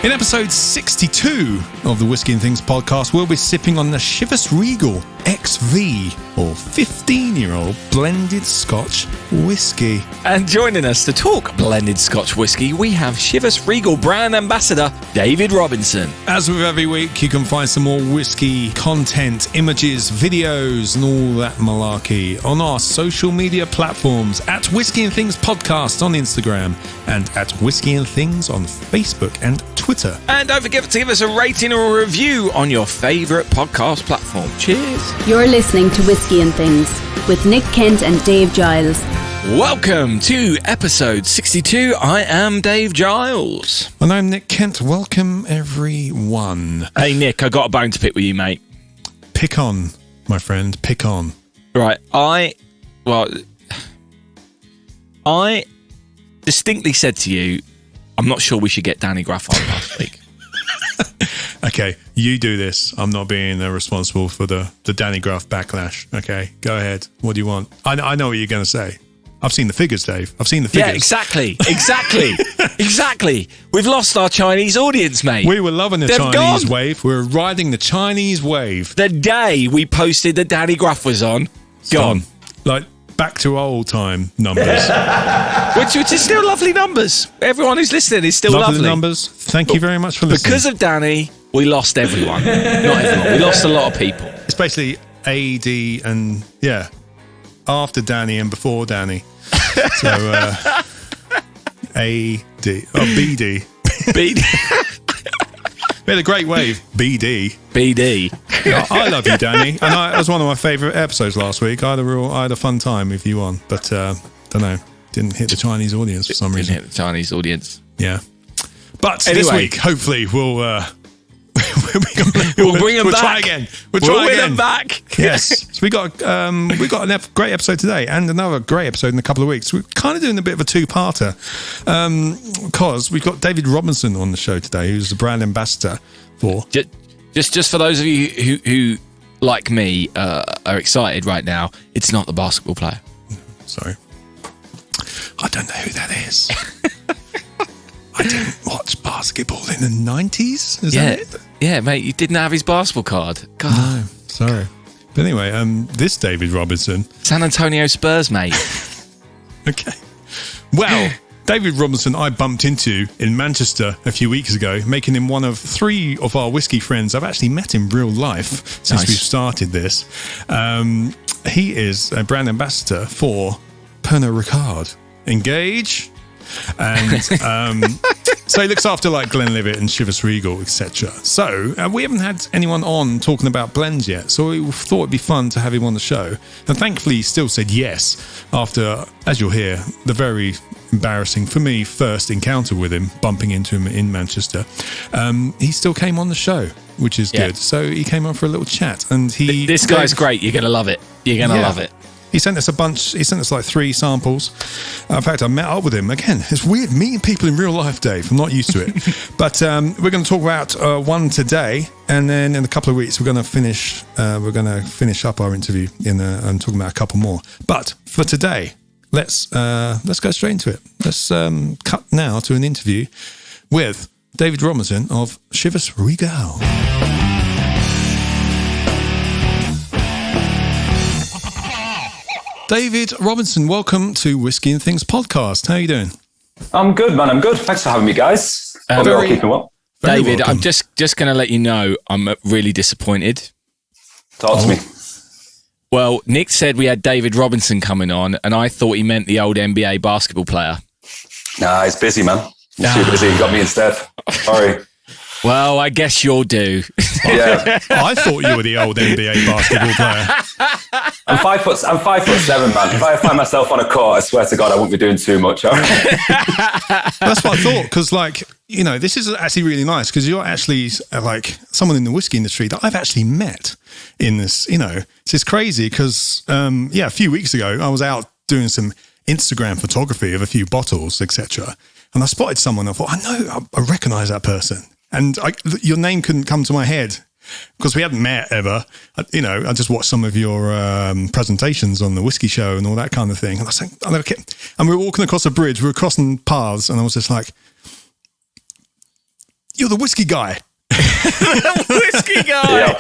In episode 62 of the Whisky and Things podcast, we'll be sipping on the Chivas Regal XV, or 15-year-old blended Scotch whisky. And joining us to talk blended Scotch whisky, we have Chivas Regal brand ambassador, David Robinson. As with every week, you can find some more whisky content, images, videos, and all that malarkey on our social media platforms at Whisky and Things Podcast on Instagram and at Whisky and Things on Facebook and Twitter. And don't forget to give us a rating or a review on your favourite podcast platform. Cheers. You're listening to Whisky and Things with Nick Kent and Dave Giles. Welcome to episode 62. I am Dave Giles. And I'm Nick Kent. Welcome, everyone. Hey, Nick, I got a bone to pick with you, mate. Pick on, my friend. Pick on. Right. I distinctly said to you, I'm not sure we should get Danny Graff on last week. Okay, you do this. I'm not being responsible for the Danny Graff backlash. Okay, go ahead. What do you want? I know what you're going to say. I've seen the figures, Dave. I've seen the figures. Yeah, exactly. We've lost our Chinese audience, mate. We were loving the Chinese wave. We were riding the Chinese wave. The day we posted that Danny Graff was on, gone. Like, back to old time numbers. which is still lovely numbers. Everyone who's listening is still lovely. Lovely numbers. Thank you very much for listening. Because of Danny, we lost everyone. Not everyone. We lost a lot of people. It's basically AD and, yeah, after Danny and before Danny. So, AD. Oh, BD. We had a great wave. BD. I love you, Danny. And that was one of my favourite episodes last week. I had a fun time with you on, but don't know, didn't hit the Chinese audience for some reason. Didn't hit the Chinese audience. Yeah. But anyway, this week, hopefully, we'll bring them back. Try again. We'll win them back. Yes. So we got a great episode today and another great episode in a couple of weeks. We're kind of doing a bit of a two-parter because we've got David Robinson on the show today, who's the brand ambassador for... Just for those of you who like me, are excited right now, it's not the basketball player. Sorry. I don't know who that is. I didn't watch basketball in the 90s. Is that it? Yeah, mate, you didn't have his basketball card. God. No, sorry. But anyway, this David Robinson. San Antonio Spurs, mate. Okay. Well, David Robinson I bumped into in Manchester a few weeks ago, making him one of 3 of our whiskey friends I've actually met in real life since we've started this. He is a brand ambassador for Pernod Ricard. Engage. And so he looks after like Glenlivet and Chivas Regal, etc. So we haven't had anyone on talking about blends yet, so we thought it'd be fun to have him on the show. And thankfully he still said yes after, as you'll hear, the very embarrassing for me first encounter with him, bumping into him in Manchester. He still came on the show, which is good. So he came on for a little chat, and this guy's great. You're gonna love it. Love it. He sent us a bunch. He sent us like 3 samples. In fact, I met up with him again. It's weird meeting people in real life, Dave. I'm not used to it. But we're going to talk about one today, and then in a couple of weeks we're going to finish. We're going to finish up our interview and talking about a couple more. But for today, let's go straight into it. Let's cut now to an interview with David Robinson of Chivas Regal. David Robinson, welcome to Whisky and Things podcast. How are you doing? I'm good, man. I'm good. Thanks for having me, guys. Hope you're all keeping well. David, welcome. I'm just going to let you know I'm really disappointed. Talk to me. Well, Nick said we had David Robinson coming on, and I thought he meant the old NBA basketball player. Nah, he's busy, man. He's too busy. He got me instead. Sorry. Well, I guess you'll do. Yeah. I thought you were the old NBA basketball player. I'm 5'7", man. If I find myself on a court, I swear to God, I won't be doing too much. That's what I thought, because, like, you know, this is actually really nice because you're actually like someone in the whiskey industry that I've actually met in this. You know, this is crazy because, a few weeks ago I was out doing some Instagram photography of a few bottles, etc. And I spotted someone. I thought, I recognise that person. And your name couldn't come to my head because we hadn't met ever. You know, I just watched some of your presentations on the whiskey show and all that kind of thing. And I was saying, and we were walking across a bridge. We were crossing paths, and I was just like, you're the whiskey guy. Whiskey guy. Yeah.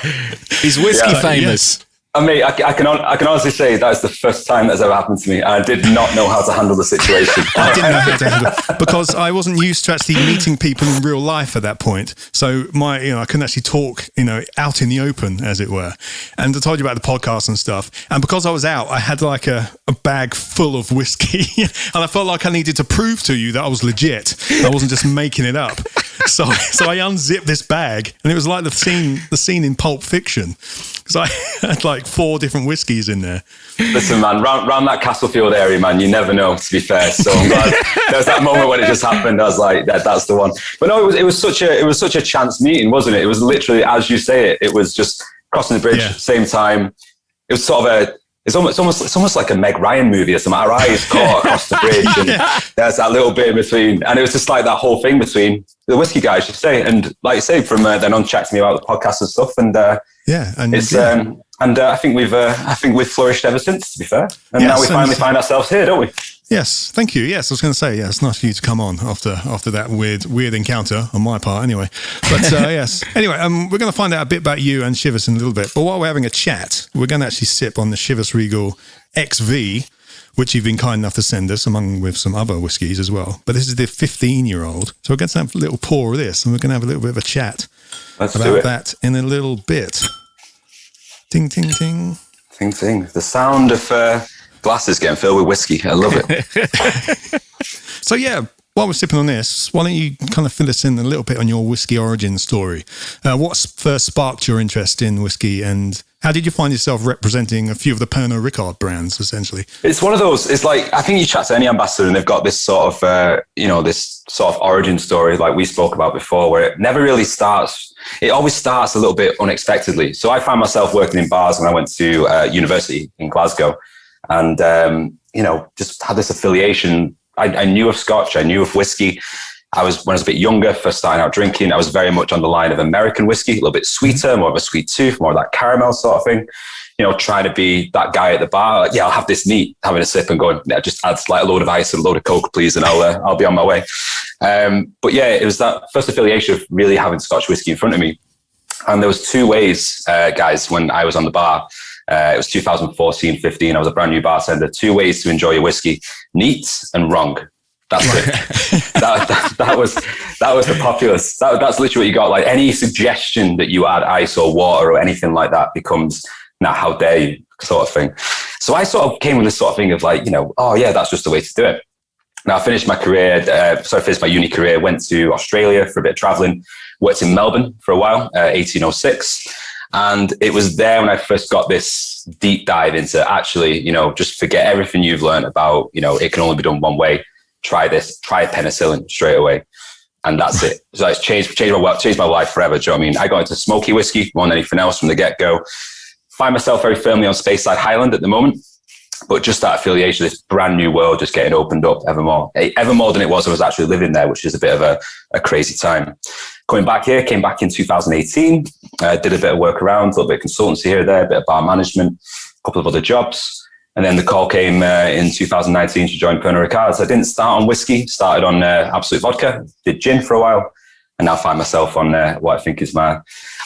He's whiskey famous. Yes. I mean, I can honestly say that is the first time that's ever happened to me. I did not know how to handle the situation. I didn't know how to handle it because I wasn't used to actually meeting people in real life at that point. So I couldn't actually talk, out in the open, as it were. And I told you about the podcast and stuff. And because I was out, I had like a bag full of whiskey, and I felt like I needed to prove to you that I was legit. I wasn't just making it up. So I unzipped this bag, and it was like the scene in Pulp Fiction. Because I had like 4 different whiskies in there. Listen, man, round that Castlefield area, man, you never know, to be fair. So I'm glad there was that moment when it just happened. I was like, that's the one. But no, it was such a chance meeting, wasn't it? It was literally, as you say it was just crossing the bridge, same time. It was sort of it's almost like a Meg Ryan movie or something. Our eyes caught across the bridge, and there's that little bit in between. And it was just like that whole thing between the whiskey guys, you say. And like you say, from then on, chat to me about the podcast and stuff. And I think we've flourished ever since, to be fair. And now we finally find ourselves here, don't we? Yes, thank you. Yes, I was going to say, it's nice for you to come on after that weird encounter on my part, anyway. But yes, anyway, we're going to find out a bit about you and Chivas in a little bit. But while we're having a chat, we're going to actually sip on the Chivas Regal XV, which you've been kind enough to send us, along with some other whiskies as well. But this is the 15-year-old, so we're going to have a little pour of this, and we're going to have a little bit of a chat about that in a little bit. Ting, ting, ting. Ting, ting. The sound of glasses getting filled with whiskey. I love it. So yeah, while we're sipping on this, why don't you kind of fill us in a little bit on your whiskey origin story? What first sparked your interest in whiskey, and how did you find yourself representing a few of the Pernod Ricard brands, essentially? It's one of those, it's like, I think you chat to any ambassador and they've got this sort of, this sort of origin story like we spoke about before, where it never really starts. It always starts a little bit unexpectedly. So I found myself working in bars when I went to university in Glasgow, and, just had this affiliation. I knew of Scotch, I knew of whiskey. When I was a bit younger, first starting out drinking, I was very much on the line of American whiskey, a little bit sweeter, more of a sweet tooth, more of that caramel sort of thing. Trying to be that guy at the bar. Like, I'll have this neat, having a sip and going, just add like a load of ice and a load of Coke, please, and I'll be on my way. But yeah, it was that first affiliation of really having Scotch whiskey in front of me. And there was 2 ways, guys, when I was on the bar. It was 2014, 15. I was a brand new bartender. 2 ways to enjoy your whiskey: neat and wrong. That's it. that was the populace. That's literally what you got. Like, any suggestion that you add ice or water or anything like that becomes, now how dare you, sort of thing. So I sort of came with this sort of thing of like, oh yeah, that's just the way to do it. Now I finished my career, finished my uni career, went to Australia for a bit of traveling, worked in Melbourne for a while, 1806. And it was there when I first got this deep dive into actually, just forget everything you've learned about, it can only be done one way. Try this, try penicillin straight away. And that's it. So it's changed my life forever. Do you know what I mean? I got into smoky whiskey more than anything else from the get-go. Find myself very firmly on Speyside Highland at the moment, but just that affiliation, this brand new world just getting opened up ever more than it was. I was actually living there, which is a bit of a crazy time. Came back in 2018, did a bit of work around, a little bit of consultancy here and there, a bit of bar management, a couple of other jobs. And then the call came in 2019 to join Pernod Ricard. So I didn't start on whiskey, started on Absolute Vodka, did gin for a while, and now find myself on what I think is I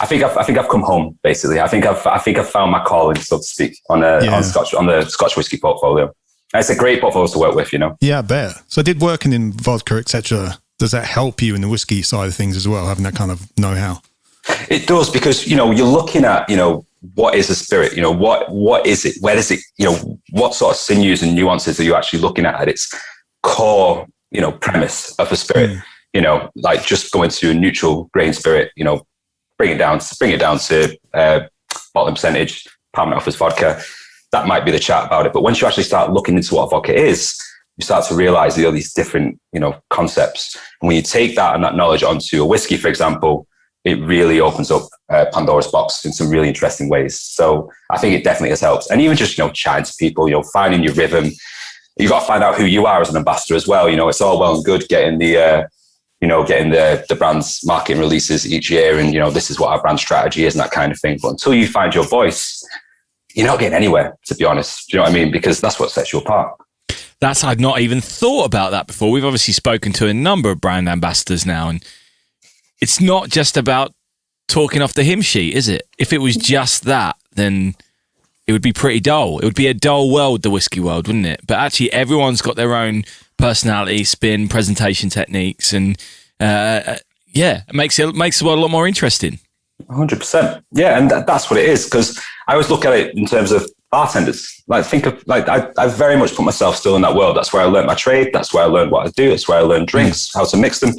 think I've come home, basically. I think I've found my calling, so to speak, on the Scotch whiskey portfolio. And it's a great portfolio to work with, Yeah, I bet. So I did working in vodka, etc. Does that help you in the whiskey side of things as well, having that kind of know-how? It does, because, you're looking at, what is a spirit? What is it? Where does it, what sort of sinews and nuances are you actually looking at its core, premise of a spirit? Like just going to a neutral grain spirit, bring it down to bottling percentage, palm it off as vodka. That might be the chat about it. But once you actually start looking into what vodka is, you start to realize all these different, concepts. And when you take that and that knowledge onto a whiskey, for example, it really opens up Pandora's box in some really interesting ways. So I think it definitely has helped. And even just, chatting to people, finding your rhythm. You've got to find out who you are as an ambassador as well. It's all well and good getting the brand's marketing releases each year and, this is what our brand strategy is and that kind of thing. But until you find your voice, you're not getting anywhere, to be honest. Do you know what I mean? Because that's what sets you apart. I'd not even thought about that before. We've obviously spoken to a number of brand ambassadors now, and it's not just about talking off the hymn sheet, is it? If it was just that, then it would be pretty dull. It would be a dull world, the whiskey world, wouldn't it? But actually, everyone's got their own personality, spin, presentation techniques, and it makes the world a lot more interesting. 100%. Yeah, and that's what it is. Because I always look at it in terms of bartenders. I very much put myself still in that world. That's where I learned my trade. That's where I learned what I do. That's where I learned drinks, how to mix them.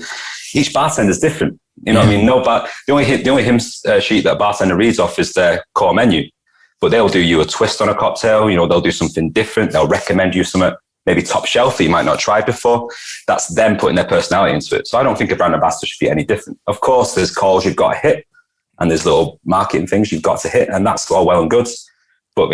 Each bartender is different. You know what I mean? The only hymn sheet that a bartender reads off is their core menu. But they'll do you a twist on a cocktail. They'll do something different. They'll recommend you something maybe top shelf that you might not try before. That's them putting their personality into it. So I don't think a brand ambassador should be any different. Of course, there's calls you've got to hit, and there's little marketing things you've got to hit, and that's all well and good. But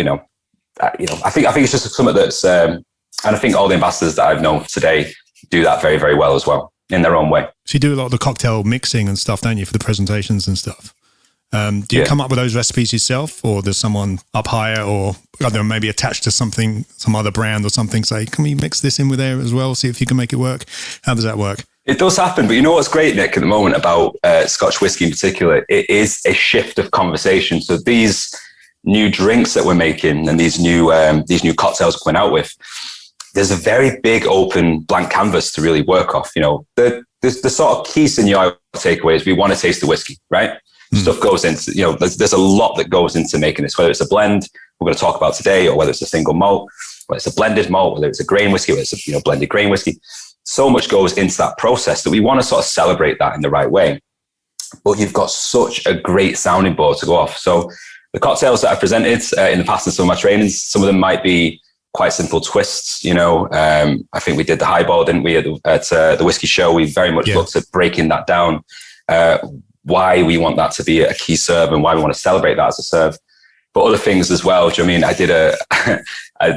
I think it's just something that's, and I think all the ambassadors that I've known today do that very, very well as well in their own way. So you do a lot of the cocktail mixing and stuff, don't you, for the presentations and stuff? Do you come up with those recipes yourself, or there's someone up higher, or I don't know, maybe attached to something, some other brand or something, say, can we mix this in with there as well, see if you can make it work? How does that work? It does happen, but you know what's great, Nick, at the moment about Scotch whisky in particular? It is a shift of conversation. So these new drinks that we're making and these new cocktails we're going out with, there's a very big open blank canvas to really work off. The sort of key scenario takeaway is we want to taste the whiskey, right? Stuff goes into, there's a lot that goes into making this, whether it's a blend we're going to talk about today, or whether it's a single malt, whether it's a blended malt, whether it's a grain whiskey, whether it's a blended grain whiskey. So much goes into that process that we want to sort of celebrate that in the right way. But you've got such a great sounding board to go off. So the cocktails that I presented in the past in some of my trainings, some of them might be quite simple twists. I think we did the highball, didn't we, at the whiskey show? We very much looked at breaking that down, why we want that to be a key serve and why we want to celebrate that as a serve. But other things as well. Do you know what I mean?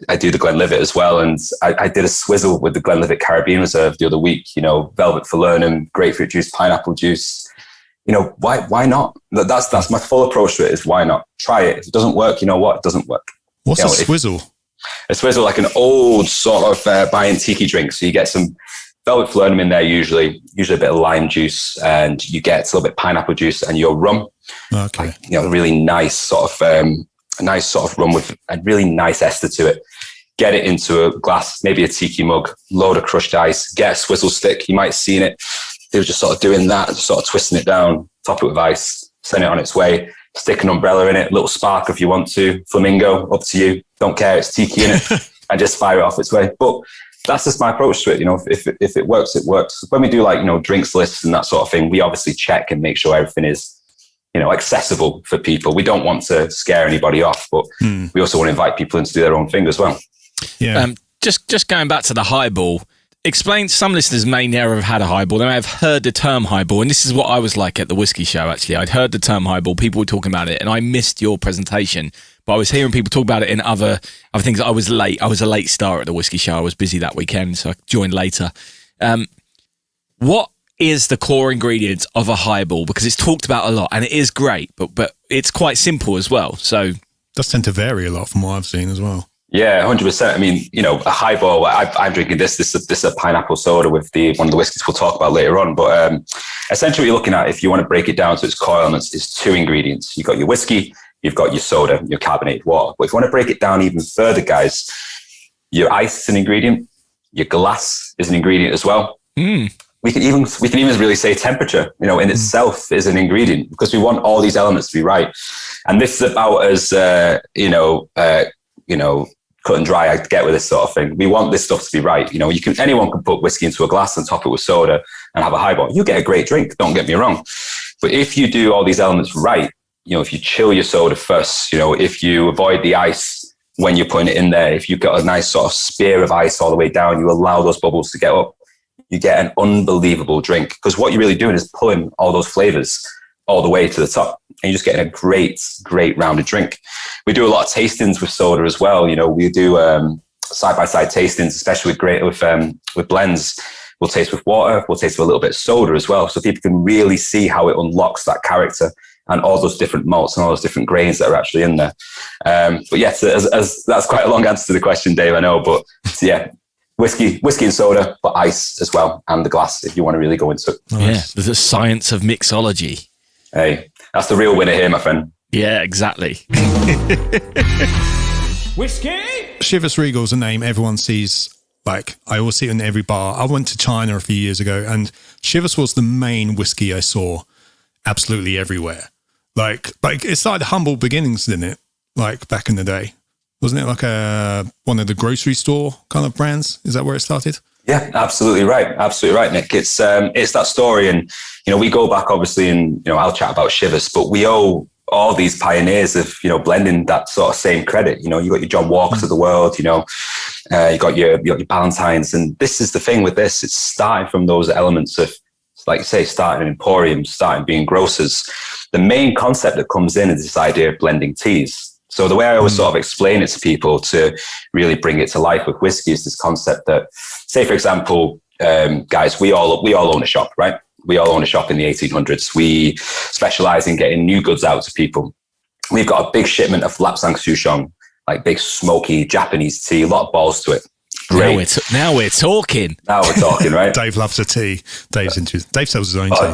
I do the Glenlivet as well, and I did a swizzle with the Glenlivet Caribbean Reserve the other week. Velvet Falernum, grapefruit juice, pineapple juice. Why not? That's my full approach to it. Is why not try it? If it doesn't work, you know what? It doesn't work. What's a swizzle? A swizzle, like an old sort of buy-in tiki drink. So you get some Velvet Falernum in there, usually a bit of lime juice, and you get a little bit of pineapple juice and your rum. Okay. Really nice sort of rum with a really nice ester to it. Get it into a glass, maybe a tiki mug, load of crushed ice, get a swizzle stick. You might have seen it. They were just sort of doing that, just sort of twisting it down, top it with ice, send it on its way, stick an umbrella in it, little spark if you want to, flamingo, up to you. Don't care, it's tiki in it, and just fire it off its way. But that's just my approach to it. If it works, it works. When we do drinks lists and that sort of thing, we obviously check and make sure everything is, accessible for people. We don't want to scare anybody off, but we also want to invite people in to do their own thing as well. Yeah. Just going back to the highball, explain, some listeners may never have had a highball. They may have heard the term highball, and this is what I was like at the whiskey show, actually. I'd heard the term highball, people were talking about it, and I missed your presentation, but I was hearing people talk about it in other things. I was late. I was a late star at the whiskey show. I was busy that weekend, so I joined later. What is the core ingredients of a highball? Because it's talked about a lot, and it is great, but it's quite simple as well. So does tend to vary a lot from what I've seen as well. Yeah, 100%. I mean, a highball, I'm drinking this is a pineapple soda with one of the whiskeys we'll talk about later on. But essentially what you're looking at, if you want to break it down to its core elements, is two ingredients. You've got your whiskey, you've got your soda, your carbonated water. But if you want to break it down even further, guys, your ice is an ingredient, your glass is an ingredient as well. We can even really say temperature, in itself is an ingredient, because we want all these elements to be right. And this is about as, cut and dry I get with this sort of thing. We want this stuff to be right. Anyone can put whiskey into a glass and top it with soda and have a highball. You get a great drink, don't get me wrong. But if you do all these elements right, if you chill your soda first, if you avoid the ice when you're putting it in there, if you've got a nice sort of spear of ice all the way down, you allow those bubbles to get up, you get an unbelievable drink. Because what you're really doing is pulling all those flavors all the way to the top, and you're just getting a great rounded drink. We do a lot of tastings with soda as well. We do side-by-side tastings, especially with blends. We'll taste with water, we'll taste with a little bit of soda as well, so people can really see how it unlocks that character and all those different malts and all those different grains that are actually in there. But yes, as that's quite a long answer to the question, Dave, I know, but yeah, whiskey and soda, but ice as well, and the glass if you want to really go into it. Nice. Yeah, there's a science of mixology. Hey, that's the real winner here, my friend. Yeah, exactly. Whiskey? Chivas Regal's a name everyone sees. Like, I always see it in every bar. I went to China a few years ago, and Chivas was the main whiskey I saw absolutely everywhere. Like it started humble beginnings, didn't it? Like, back in the day. Wasn't it like one of the grocery store kind of brands? Is that where it started? Yeah, absolutely right. Absolutely right, Nick. It's that story. And, we go back, obviously, and, I'll chat about Chivas, but we owe all these pioneers of, blending that sort of same credit. You got your John Walkers of the world, you got your Ballantines. And this is the thing with this. It's starting from those elements of, like you say, starting in emporiums, starting being grocers. The main concept that comes in is this idea of blending teas. So the way I always sort of explain it to people to really bring it to life with whiskey is this concept that, say, for example, guys, we all own a shop, right? We all own a shop in the 1800s. We specialize in getting new goods out to people. We've got a big shipment of Lapsang Souchong, like big smoky Japanese tea, a lot of balls to it. Great. Now we're talking. Now we're talking, right? Dave loves a tea. Dave sells his own tea.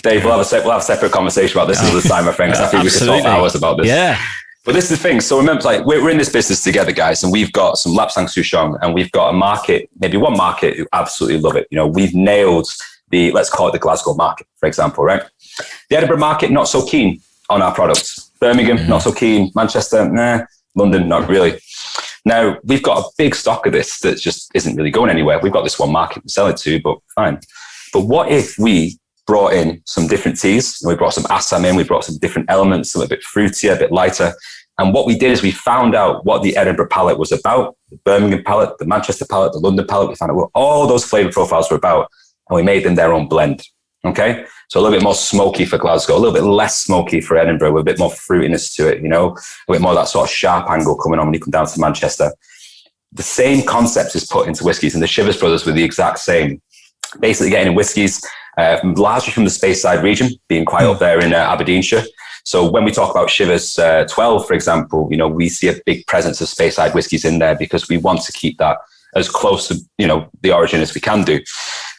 Dave, we'll have a separate conversation about this another time, my friend, because I think we could talk hours about this. Yeah. But this is the thing. So remember, like, we're in this business together, guys, and we've got some Lapsang Souchong, and we've got a market, maybe one market who absolutely love it. We've nailed let's call it the Glasgow market, for example, right? The Edinburgh market, not so keen on our products. Birmingham, not so keen. Manchester, nah. London, not really. Now, we've got a big stock of this that just isn't really going anywhere. We've got this one market to sell it to, but fine. But what if we brought in some different teas? We brought some Assam in, we brought some different elements, some a bit fruitier, a bit lighter. And what we did is we found out what the Edinburgh palate was about, the Birmingham palate, the Manchester palate, the London palate. We found out what all those flavor profiles were about, and we made them their own blend. Okay? So a little bit more smoky for Glasgow, a little bit less smoky for Edinburgh, with a bit more fruitiness to it, a bit more of that sort of sharp angle coming on when you come down to Manchester. The same concept is put into whiskies, and the Chivas Brothers were the exact same. Basically getting in whiskies, largely from the Speyside region, being quite up there in Aberdeenshire. So when we talk about Chivas 12, for example, we see a big presence of Speyside whiskies in there because we want to keep that as close to, the origin as we can do,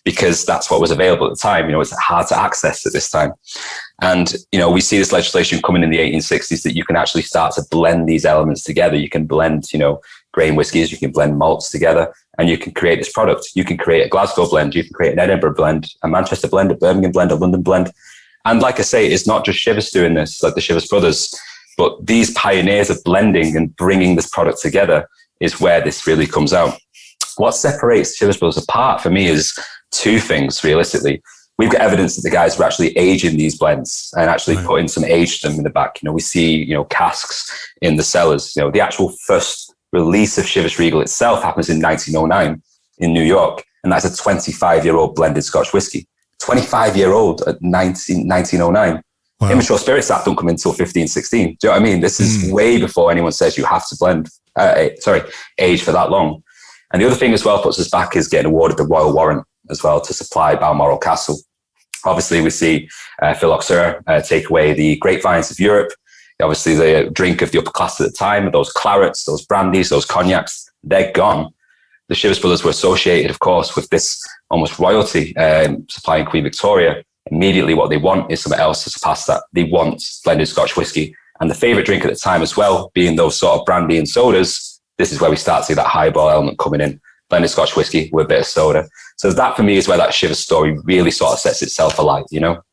because that's what was available at the time. It's hard to access at this time. And, we see this legislation coming in the 1860s that you can actually start to blend these elements together. You can blend, grain whiskies, you can blend malts together, and you can create this product. You can create a Glasgow blend, you can create an Edinburgh blend, a Manchester blend, a Birmingham blend, a London blend. And like I say, it's not just Chivas doing this, like the Chivas Brothers, but these pioneers of blending and bringing this product together is where this really comes out. What separates Chivas Brothers apart for me is two things, realistically. We've got evidence that the guys were actually aging these blends and actually putting some age to them in the back. We see, casks in the cellars. The actual first release of Chivas Regal itself happens in 1909 in New York. And that's a 25-year-old blended Scotch whiskey. 25-year-old at 1909. Wow. Immature Spirits Act don't come in until 15, 16. Do you know what I mean? This is way before anyone says you have to age for that long. And the other thing as well puts us back is getting awarded the Royal Warrant as well to supply Balmoral Castle. Obviously, we see phylloxera take away the grapevines of Europe. Obviously, the drink of the upper class at the time, those clarets, those brandies, those cognacs, they're gone. The Chivas Brothers were associated, of course, with this almost royalty supplying Queen Victoria. Immediately, what they want is something else to surpass that. They want blended Scotch whiskey. And the favourite drink at the time as well, being those sort of brandy and sodas, this is where we start to see that highball element coming in. Blended Scotch whiskey with a bit of soda. So that for me is where that Chivas story really sort of sets itself alight,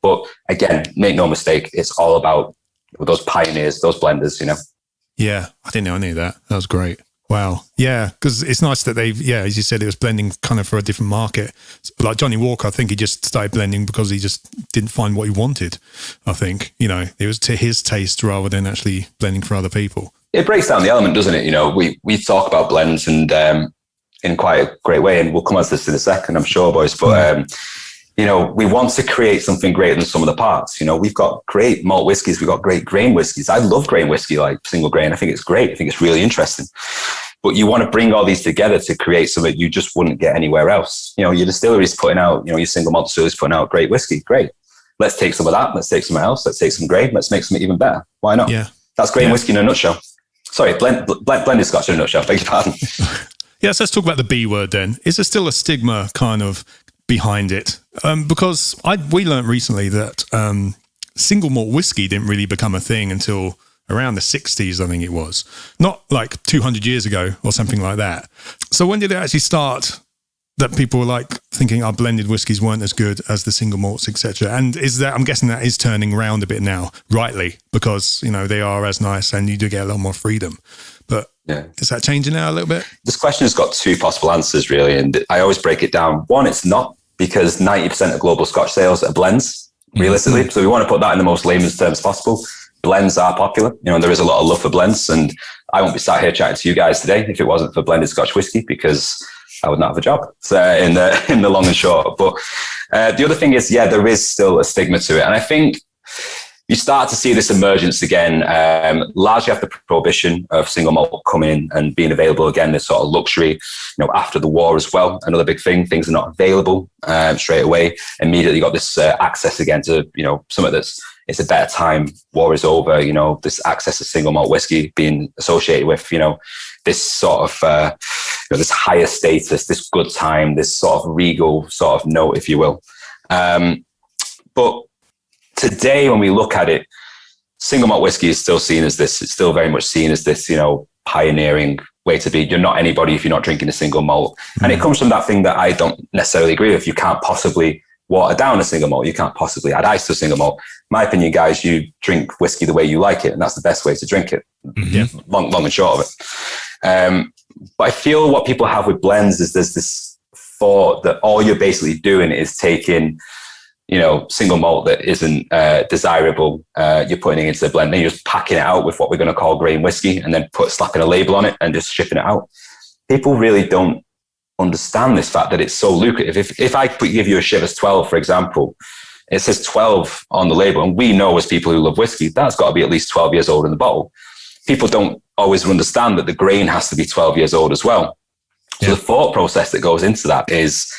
But again, make no mistake, it's all about those pioneers, those blenders, Yeah, I didn't know any of that. That was great. Wow. Yeah, because it's nice that as you said, it was blending kind of for a different market. Like Johnny Walker, I think he just started blending because he just didn't find what he wanted, I think. It was to his taste rather than actually blending for other people. It breaks down the element, doesn't it? We talk about blends and in quite a great way, and we'll come on to this in a second, I'm sure, boys. But, we want to create something greater than some of the parts. We've got great malt whiskies. We've got great grain whiskies. I love grain whiskey, like single grain. I think it's great. I think it's really interesting. But you want to bring all these together to create something you just wouldn't get anywhere else. Your distillery's putting out, your single malt distillery's putting out great whiskey. Great. Let's take some of that. Let's take something else. Let's take some grain. Let's make something even better. Why not? Yeah. That's grain whiskey in a nutshell. Sorry, blended Scotch in a nutshell. Beg your pardon. Yes, let's talk about the B word then. Is there still a stigma kind of behind it? Because we learned recently that single malt whiskey didn't really become a thing until around the 60s, I think it was. Not like 200 years ago or something like that. So when did it actually start that people were like thinking our blended whiskies weren't as good as the single malts, etc.? And is that, I'm guessing that is turning around a bit now, rightly, because, you know, they are as nice and you do get a lot more freedom. But is that changing now a little bit? This question has got two possible answers, really. And I always break it down. One, it's not, because 90% of global Scotch sales are blends, realistically. Mm-hmm. So we want to put that in the most layman's terms possible. Blends are popular. You know, there is a lot of love for blends. And I won't be sat here chatting to you guys today if it wasn't for blended Scotch whiskey, because I would not have a job in the long and short. But the other thing is, there is still a stigma to it. And I think you start to see this emergence again, largely after prohibition of single malt coming in and being available again, this sort of luxury, you know, after the war as well. Another big thing, things are not available straight away. Immediately got this access again to, you know, something that's, it's a better time, war is over, you know, this access to single malt whiskey being associated with, you know, this sort of, you know, this higher status, this good time, this sort of regal sort of note, if you will. But today, when we look at it, single malt whiskey is still seen as this. It's still very much seen as this, you know, pioneering way to be. You're not anybody if you're not drinking a single malt. Mm-hmm. And it comes from that thing that I don't necessarily agree with. You can't possibly water down a single malt. You can't possibly add ice to a single malt. My opinion, guys, you drink whiskey the way you like it, and that's the best way to drink it. Mm-hmm. Long and short of it. But I feel what people have with blends is there's this thought that all you're basically doing is taking, you know, single malt that isn't desirable, you're putting it into the blend, then you're just packing it out with what we're going to call grain whiskey, and then slapping a label on it and just shipping it out. People really don't understand this fact that it's so lucrative. If I give you a Chivas 12, for example, it says 12 on the label, and we know as people who love whiskey, that's got to be at least 12 years old in the bottle. People don't always understand that the grain has to be 12 years old as well. So the thought process that goes into that is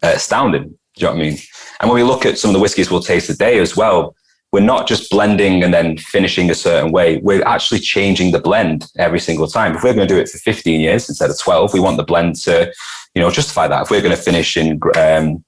astounding. Do you know what I mean? And when we look at some of the whiskies we'll taste today as well, we're not just blending and then finishing a certain way. We're actually changing the blend every single time. If we're going to do it for 15 years instead of 12, we want the blend to, you know, justify that. If we're going to finish in Grande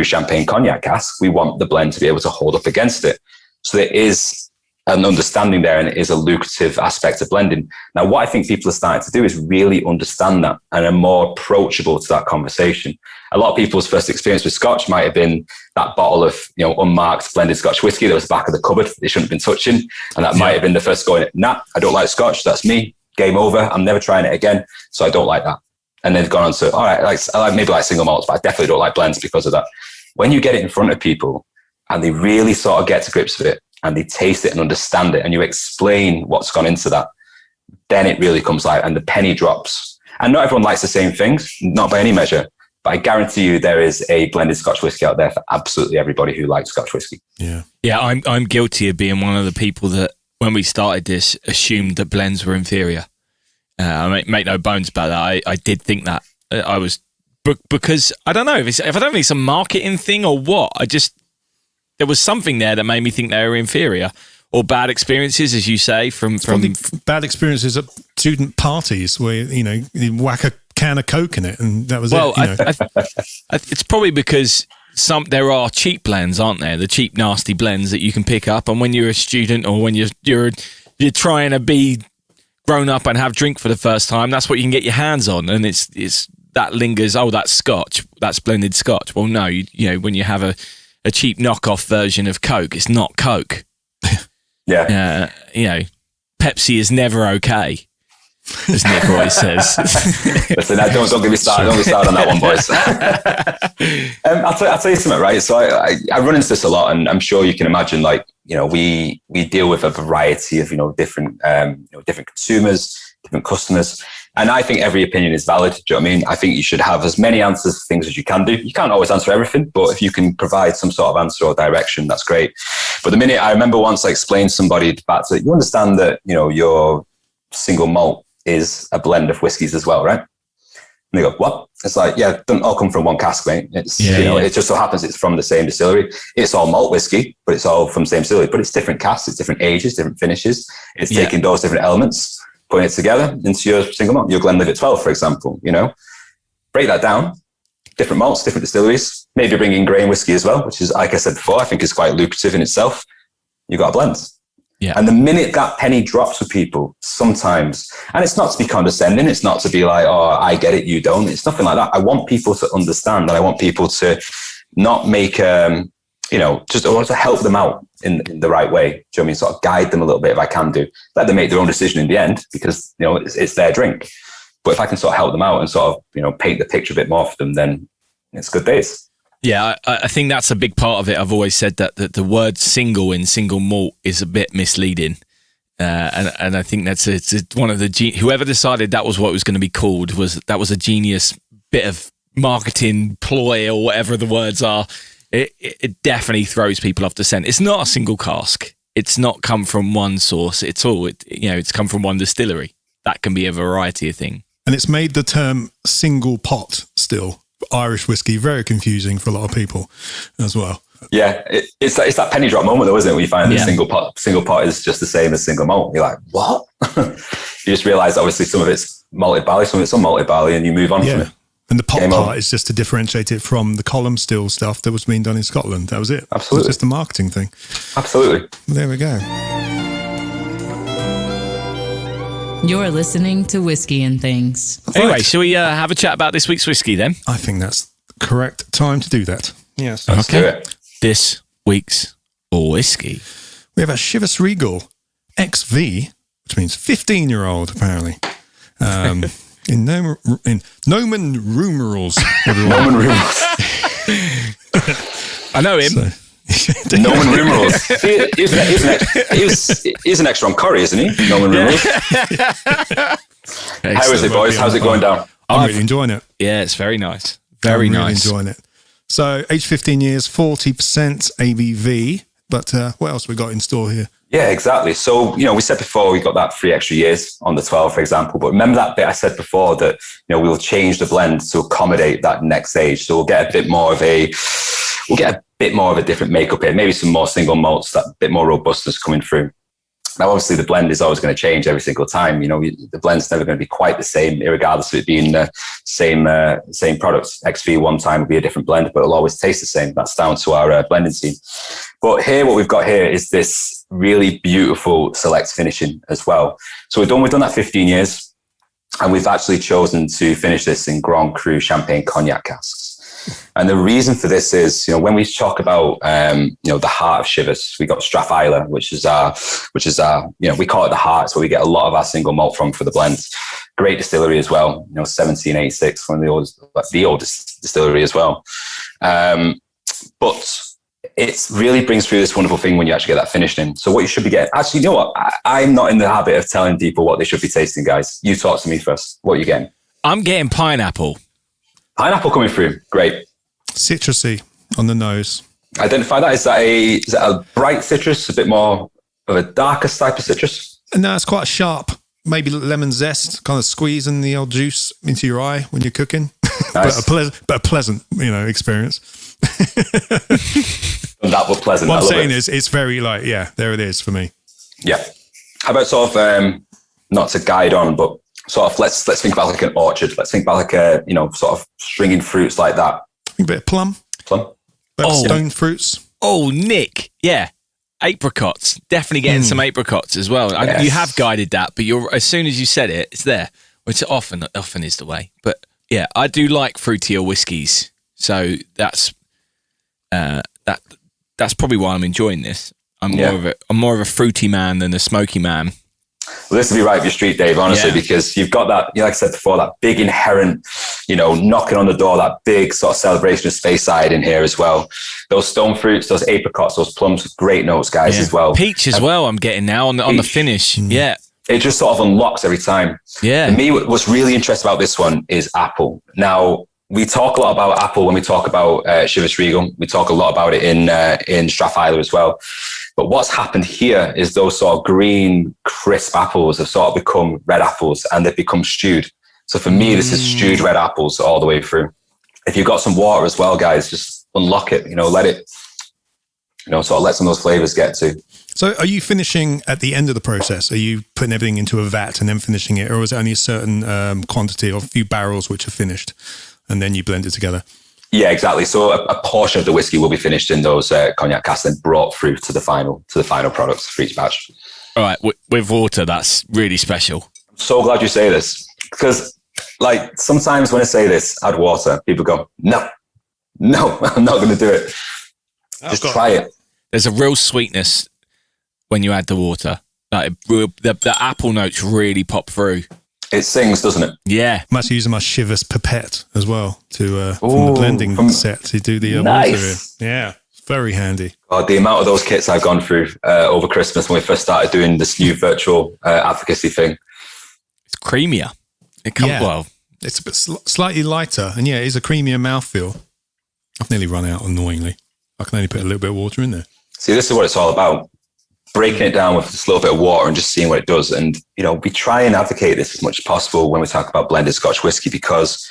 Champagne cognac cask, we want the blend to be able to hold up against it. So there is an understanding there, and it is a lucrative aspect of blending. Now, what I think people are starting to do is really understand that and are more approachable to that conversation. A lot of people's first experience with Scotch might have been that bottle of, you know, unmarked blended Scotch whiskey that was back of the cupboard they shouldn't have been touching. And that might have been the first going, nah, I don't like Scotch. That's me. Game over. I'm never trying it again. So I don't like that. And they've gone on to, all right, I like maybe like single malts, but I definitely don't like blends because of that. When you get it in front of people and they really sort of get to grips with it, and they taste it and understand it, and you explain what's gone into that, then it really comes live and the penny drops. And not everyone likes the same things, not by any measure, but I guarantee you there is a blended Scotch whiskey out there for absolutely everybody who likes Scotch whiskey. Yeah, I'm guilty of being one of the people that, when we started this, assumed that blends were inferior. I make no bones about that. I did think that. I was, because I don't know if I don't think it's a marketing thing or what. There was something there that made me think they were inferior, or bad experiences, as you say, from bad experiences at student parties where, you know, you whack a can of Coke in it, and that was it. Well, it's probably because there are cheap blends, aren't there? The cheap, nasty blends that you can pick up, and when you're a student or when you're trying to be grown up and have drink for the first time, that's what you can get your hands on, and it's that lingers. Oh, that's Scotch. That's blended Scotch. Well, no, you know, when you have a cheap knockoff version of Coke, it's not Coke. Yeah. You know, Pepsi is never okay, as Nick always says. Listen, don't get me started. Don't get me started on that one, boys. I'll tell you something, right? So I run into this a lot, and I'm sure you can imagine, like, you know, we deal with a variety of, you know, different consumers, different customers. And I think every opinion is valid. Do you know what I mean? I think you should have as many answers for things as you can do. You can't always answer everything, but if you can provide some sort of answer or direction, that's great. But the minute I remember once I explained to somebody the fact that you understand that, you know, your single malt is a blend of whiskies as well, right? And they go, what? It's like, yeah, it doesn't all come from one cask, mate. It's, it just so happens it's from the same distillery. It's all malt whiskey, but it's all from the same distillery, but it's different casks, it's different ages, different finishes. It's taking those different elements. putting it together into your single malt, your Glenlivet 12, for example, break that down, different malts, different distilleries, maybe bring in grain whiskey as well, which is, like I said before, I think is quite lucrative in itself. You got a blend. Yeah. And the minute that penny drops with people, sometimes, and it's not to be condescending, it's not to be like, oh, I get it, you don't. It's nothing like that. I want people to understand, and I want people to not make, I want to help them out in the right way. Do you know what I mean? Sort of guide them a little bit if I can do. Let them make their own decision in the end, because, it's their drink. But if I can sort of help them out and sort of, paint the picture a bit more for them, then it's good days. Yeah, I think that's a big part of it. I've always said that the word single in single malt is a bit misleading. And I think it's one of whoever decided that was what it was going to be called, was a genius bit of marketing ploy or whatever the words are. It definitely throws people off the scent. It's not a single cask. It's not come from one source. It's come from one distillery. That can be a variety of things. And it's made the term single pot still, Irish whiskey, very confusing for a lot of people as well. Yeah, it's that penny drop moment though, isn't it? Where you find that single pot is just the same as single malt. You're like, what? You just realise obviously some of it's malted barley, some of it's unmalted barley, and you move on from it. And the pot part is just to differentiate it from the column still stuff that was being done in Scotland. That was it. Absolutely. It's just a marketing thing. Absolutely. There we go. You're listening to Whiskey and Things. Anyway, shall we have a chat about this week's whiskey then? I think that's the correct time to do that. Yes. Let's do it. This week's whiskey. We have a Chivas Regal XV, which means 15-year-old, apparently. In Nomen Rumerals. Nomen Rumerals. I know him. Nomen Rumerals. He's an extra on curry, isn't he? Nomen Rumerals. How is it, boys? How's it going down? I'm really enjoying it. Yeah, it's very nice. Very nice. Enjoying it. So, age 15 years, 40% ABV. But what else we got in store here? Yeah, exactly. So, we said before we got that 3 extra years on the 12, for example. But remember that bit I said before that, we'll change the blend to accommodate that next age. So we'll get a bit more of a different makeup here. Maybe some more single malts, that bit more robustness coming through. Now, obviously, the blend is always going to change every single time. The blend's never going to be quite the same, regardless of it being the same product. XV one time will be a different blend, but it'll always taste the same. That's down to our blending team. But here, what we've got here is this really beautiful select finishing as well. So we've done that 15 years, and we've actually chosen to finish this in Grand Cru Champagne cognac casks. And the reason for this is, when we talk about, the heart of Chivas, we got Strath Isla, which is our, we call it the heart. So we get a lot of our single malt from for the blends. Great distillery as well. 1786, one of the oldest distillery as well. But it really brings through this wonderful thing when you actually get that finished in. So what you should be getting, actually, you know what? I'm not in the habit of telling people what they should be tasting, guys. You talk to me first. What are you getting? I'm getting pineapple. Pineapple coming through. Great. Citrusy on the nose. Identify that. Is that a bright citrus, a bit more of a darker type of citrus? No, it's quite sharp. Maybe lemon zest, kind of squeezing the old juice into your eye when you're cooking. Nice. but a pleasant, experience. That was pleasant. What I'm saying is, it's very there it is for me. Yeah. How about sort of, not to guide on, but sort of let's think about like an orchard. Let's think about like a, sort of stringing fruits like that. A bit of plum. Stone fruits. Oh, Nick. Yeah. Apricots. Definitely getting some apricots as well. Yes. You have guided that, but as soon as you said it, it's there, which often is the way. But yeah, I do like fruitier whiskies. So that's probably why I'm enjoying this. I'm more of a fruity man than a smoky man. Well, this will be right up your street, Dave, honestly, because you've got that, like I said before, that big inherent, knocking on the door, that big sort of celebration of Speyside in here as well. Those stone fruits, those apricots, those plums, great notes, guys, as well. Peach as well, I'm getting now on the finish. Yeah. It just sort of unlocks every time. Yeah. And me, what's really interesting about this one is apple. Now, we talk a lot about apple when we talk about Chivas Regal. We talk a lot about it in Strath Isla as well. But what's happened here is those sort of green, crisp apples have sort of become red apples and they've become stewed. So for me, this is stewed red apples all the way through. If you've got some water as well, guys, just unlock it, let it sort of let some of those flavors get to. So are you finishing at the end of the process? Are you putting everything into a vat and then finishing it? Or is it only a certain quantity or a few barrels which are finished and then you blend it together? Yeah, exactly. So a portion of the whiskey will be finished in those cognac casks and brought through to the final products for each batch. All right, with water, that's really special. I'm so glad you say this, because like sometimes when I say this, add water, people go, no, I'm not going to do it. Just try it. There's a real sweetness when you add the water. Like the apple notes really pop through. It sings, doesn't it? Yeah. I'm actually using my Chivas pipette as well to from the blending set to do the nice. water. Yeah, very handy. God, the amount of those kits I've gone through over Christmas when we first started doing this new virtual advocacy thing. It's creamier. It comes well. It's a bit slightly lighter, and yeah, it is a creamier mouthfeel. I've nearly run out, annoyingly. I can only put a little bit of water in there. See, this is what it's all about. Breaking it down with just a little bit of water and just seeing what it does. And, we try and advocate this as much as possible when we talk about blended Scotch whiskey, because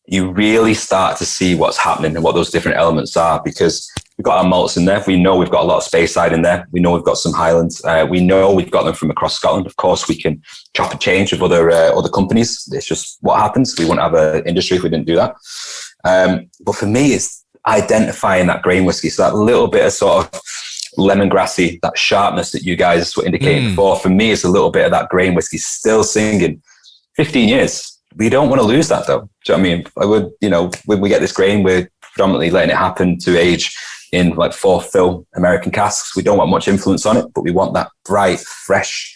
you really start to see what's happening and what those different elements are, because we've got our malts in there. We know we've got a lot of Speyside in there. We know we've got some Highlands. We know we've got them from across Scotland. Of course, we can chop and change with other companies. It's just what happens. We wouldn't have an industry if we didn't do that. But for me, it's identifying that grain whiskey. So that little bit of sort of lemongrassy, that sharpness that you guys were indicating before, for me, it's a little bit of that grain whiskey still singing. 15 years. We don't want to lose that, though. Do you know what I mean? I would, when we get this grain, we're predominantly letting it happen to age in like 4th fill American casks. We don't want much influence on it, but we want that bright, fresh,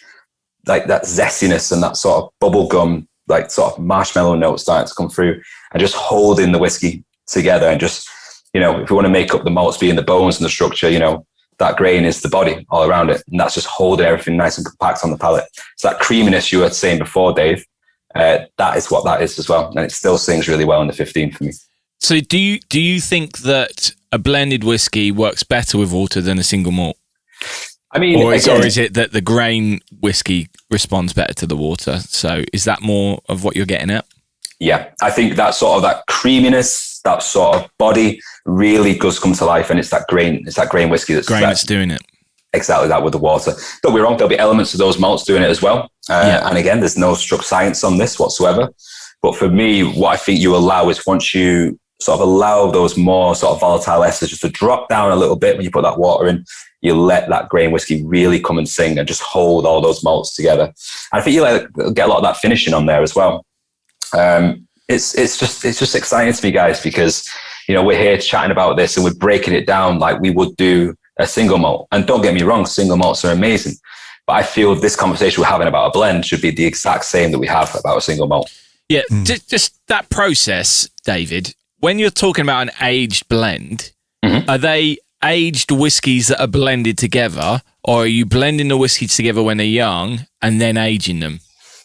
like that zestiness and that sort of bubble gum, like sort of marshmallow note starting to come through, and just holding the whiskey together. And just, if we want to make up the malts being the bones and the structure, that grain is the body all around it. And that's just holding everything nice and compact on the palate. So that creaminess you were saying before, Dave, that is what that is as well. And it still sings really well in the 15 for me. So do you think that a blended whiskey works better with water than a single malt? I mean, or is it that the grain whiskey responds better to the water? So is that more of what you're getting at? Yeah, I think that sort of that creaminess, that sort of body really does come to life, and it's that grain whiskey that's doing it. Exactly that with the water. Don't be wrong, there'll be elements of those malts doing it as well. And again, there's no struck science on this whatsoever. But for me, what I think you allow is once you sort of allow those more sort of volatile esters just to drop down a little bit when you put that water in, you let that grain whiskey really come and sing and just hold all those malts together. And I think you get a lot of that finishing on there as well. It's just exciting to me, guys, because we're here chatting about this and we're breaking it down like we would do a single malt. And don't get me wrong, single malts are amazing, but I feel this conversation we're having about a blend should be the exact same that we have about a single malt. Yeah, just that process, David. When you're talking about an aged blend, are they aged whiskies that are blended together, or are you blending the whiskies together when they're young and then aging them?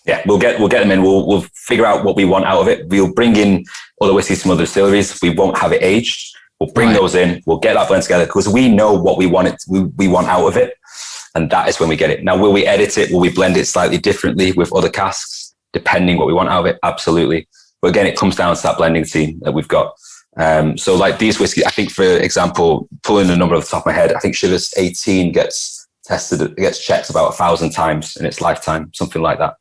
Yeah, we'll get them in. We'll figure out what we want out of it. We'll bring in other whiskies from other distilleries. We won't have it aged. We'll bring those in. We'll get that blend together because we know what we want out of it, and that is when we get it. Now, will we edit it? Will we blend it slightly differently with other casks, depending what we want out of it? Absolutely. But again, it comes down to that blending team that we've got. So like these whiskies, I think, for example, pulling a number off the top of my head, I think Chivas 18 gets checked about 1,000 times in its lifetime, something like that.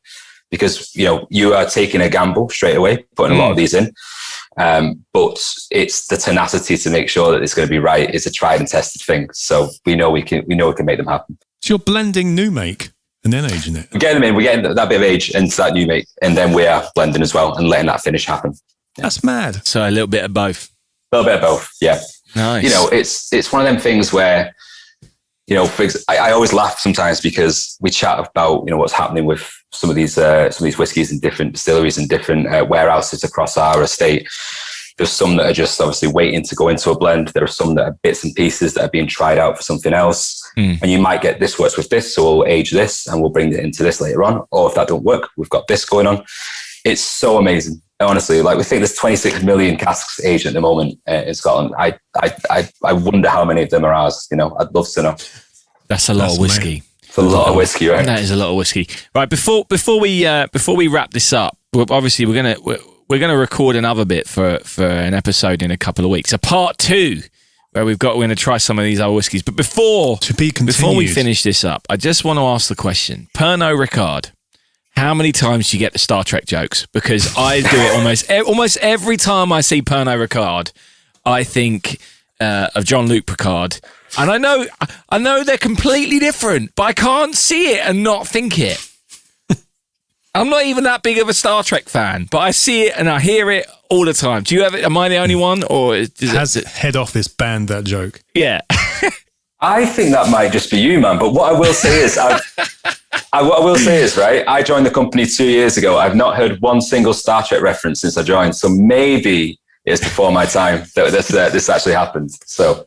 Because, you are taking a gamble straight away, putting a lot of these in. But it's the tenacity to make sure that it's going to be right. It's a tried and tested thing. So we know we can make them happen. So you're blending new make and then aging it? We're getting them in. We're getting that bit of age into that new make. And then we are blending as well and letting that finish happen. Yeah. That's mad. So a little bit of both. A little bit of both, yeah. Nice. It's one of them things where, I always laugh sometimes because we chat about, what's happening with some of these whiskies in different distilleries and different warehouses across our estate. There's some that are just obviously waiting to go into a blend. There are some that are bits and pieces that are being tried out for something else. And you might get this works with this, so we'll age this and we'll bring it into this later on. Or if that don't work, we've got this going on. It's so amazing. Honestly, we think there's 26 million casks aged at the moment in Scotland. I wonder how many of them are ours. I'd love to know. That's a lot of whiskey. It's a lot of whiskey, right? That is a lot of whiskey. Right, before we wrap this up, obviously we're gonna record another bit for an episode in a couple of weeks. A part 2 where we're going to try some of these other whiskies. But before we finish this up, I just want to ask the question: Pernod Ricard. How many times do you get the Star Trek jokes? Because I do it almost every time I see Pernod Ricard. I think of Jean-Luc Picard, and I know they're completely different, but I can't see it and not think it. I'm not even that big of a Star Trek fan, but I see it and I hear it all the time. Do you have it? Am I the only one, or has head office banned that joke? Yeah, I think that might just be you, man. But what I will say is, right, I joined the company 2 years ago. I've not heard one single Star Trek reference since I joined. So maybe it's before my time that this actually happened. So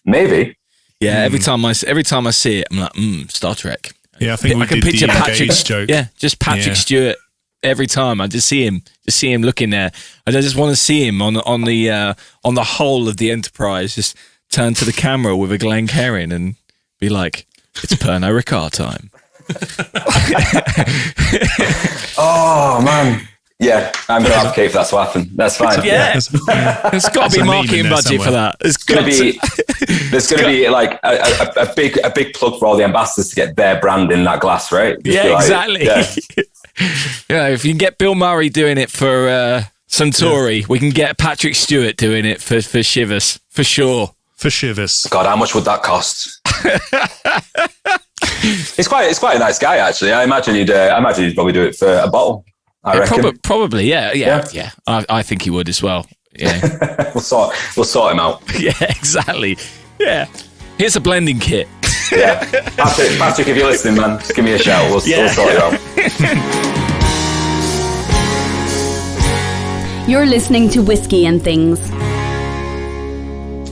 maybe. Yeah. Every time I see it, I'm like, Star Trek. Yeah, I think I can picture Patrick joke. Yeah, just Patrick Stewart. Every time I just see him looking there. I just want to see him on the hull of the Enterprise, just turn to the camera with a Glencairn and be like, "It's Pernod Ricard time." Oh man, yeah, I'm gonna advocate for that to happen. That's fine. Yeah, there's got to be marketing budget for that. There's going to be like a big plug for all the ambassadors to get their brand in that glass, right? Exactly. Yeah, if you can get Bill Murray doing it for Suntory, we can get Patrick Stewart doing it for Chivas for sure. For Chivas. God, how much would that cost? He's quite a nice guy, actually. I imagine he'd probably do it for a bottle. I reckon. Probably, yeah. I think he would as well. Yeah, we'll sort him out. Yeah, exactly. Yeah, here's a blending kit. Yeah, Patrick, if you're listening, man, just give me a shout. We'll sort it out. You're listening to Whisky and Things.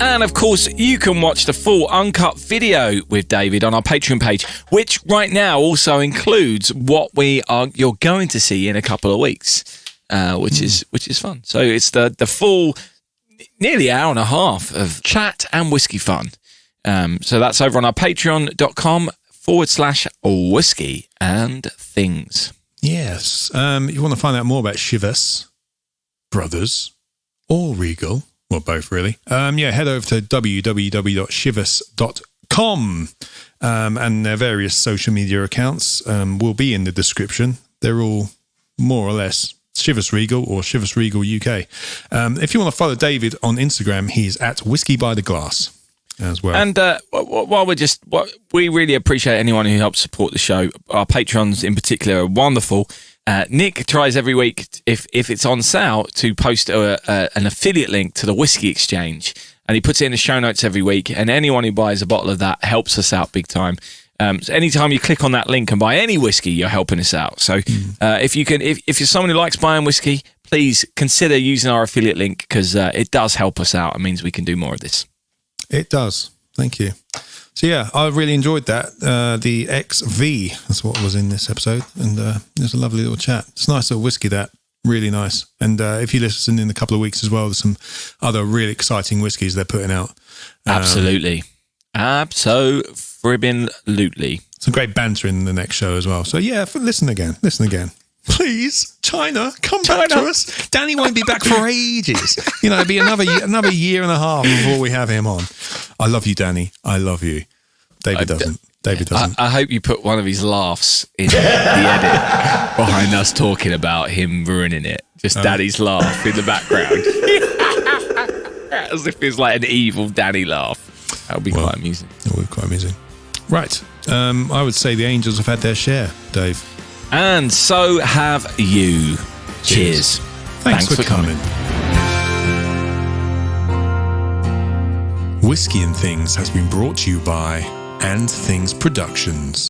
And of course, you can watch the full uncut video with David on our Patreon page, which right now also includes what you're going to see in a couple of weeks, which is fun. So it's the full nearly hour and a half of chat and whiskey fun. So that's over on our patreon.com/whiskey and things. Yes. You want to find out more about Chivas Brothers or Regal? Well, both really. Head over to www.chivas.com and their various social media accounts will be in the description. They're all more or less Chivas Regal or Chivas Regal UK. If you want to follow David on Instagram, he's at Whisky by the Glass as well. And while we really appreciate anyone who helps support the show. Our patrons in particular are wonderful. Nick tries every week, if it's on sale, to post an affiliate link to the Whisky Exchange, and he puts it in the show notes every week. And anyone who buys a bottle of that helps us out big time. So anytime you click on that link and buy any whiskey, you're helping us out. So if you're someone who likes buying whiskey, please consider using our affiliate link because it does help us out. It means we can do more of this. It does. Thank you. So yeah, I really enjoyed that. The XV, that's what was in this episode. And it was a lovely little chat. It's a nice little whiskey, that. Really nice. And if you listen in a couple of weeks as well, there's some other really exciting whiskies they're putting out. Absolutely. Abso-fribbin-lutely. Some great banter in the next show as well. So yeah, listen again. Please, China, come back to us. Danny won't be back for ages. It'll be another year and a half before we have him on. I love you, Danny. I love you. David doesn't. I hope you put one of his laughs in the edit behind us talking about him ruining it. Just Danny's laugh in the background. As if it's like an evil Danny laugh. That would be quite amusing. It would be quite amusing. Right. I would say the Angels have had their share, Dave. And so have you. Cheers. Thanks for coming. Whisky and Things has been brought to you by And Things Productions.